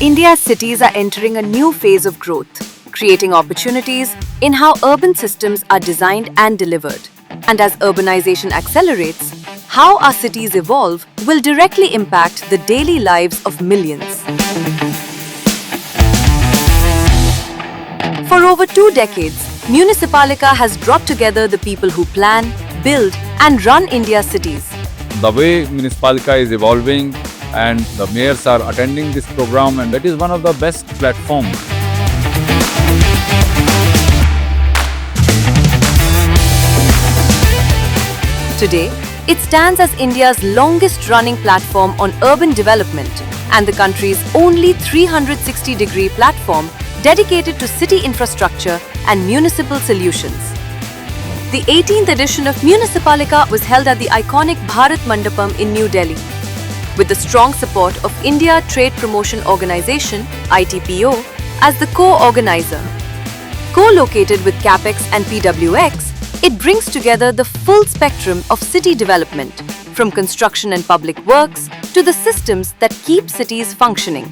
India's cities are entering a new phase of growth, creating opportunities in how urban systems are designed and delivered. And as urbanization accelerates, how our cities evolve will directly impact the daily lives of millions. For over 2 decades, Municipalika has brought together the people who plan, build, and run India's cities. The way Municipalika is evolving and the mayors are attending this program, and that is one of the best platforms. Today, it stands as India's longest-running platform on urban development and the country's only 360-degree platform dedicated to city infrastructure and municipal solutions. The 18th edition of Municipalika was held at the iconic Bharat Mandapam in New Delhi. With the strong support of India Trade Promotion Organization (ITPO) as the co-organizer. Co-located with CAPEX and PWX, it brings together the full spectrum of city development, from construction and public works to the systems that keep cities functioning.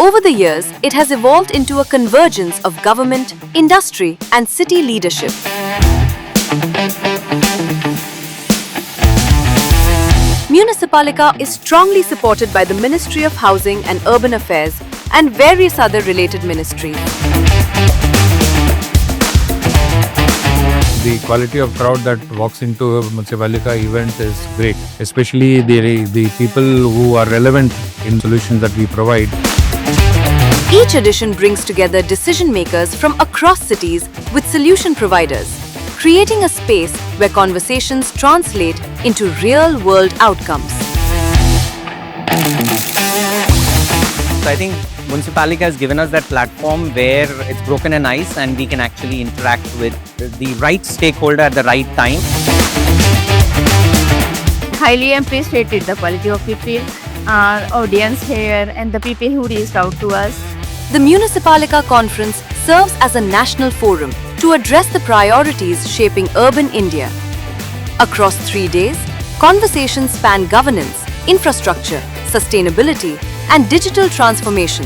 Over the years, it has evolved into a convergence of government, industry, and city leadership. Municipalika is strongly supported by the Ministry of Housing and Urban Affairs and various other related ministries. The quality of crowd that walks into a Municipalika event is great, especially the people who are relevant in solutions that we provide. Each edition brings together decision makers from across cities with solution providers, creating a space where conversations translate into real-world outcomes. So I think Municipalika has given us that platform where it's broken an ice and we can actually interact with the right stakeholder at the right time. Highly appreciated the quality of people, our audience here and the people who reached out to us. The Municipalika Conference serves as a national forum to address the priorities shaping urban India. Across 3 days, conversations span governance, infrastructure, sustainability, and digital transformation,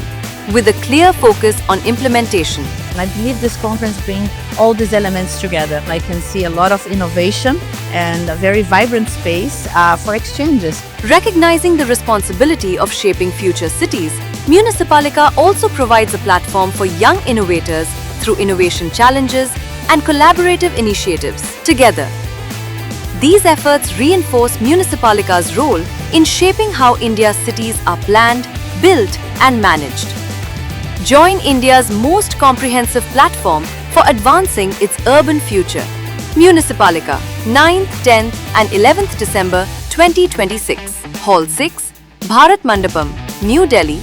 with a clear focus on implementation. I believe this conference brings all these elements together. I can see a lot of innovation and a very vibrant space for exchanges. Recognizing the responsibility of shaping future cities, Municipalika also provides a platform for young innovators through innovation challenges and collaborative initiatives. Together, these efforts reinforce Municipalika's role in shaping how India's cities are planned, built, and managed. Join India's most comprehensive platform for advancing its urban future. Municipalika, 9th, 10th, and 11th December 2026. Hall 6, Bharat Mandapam, New Delhi,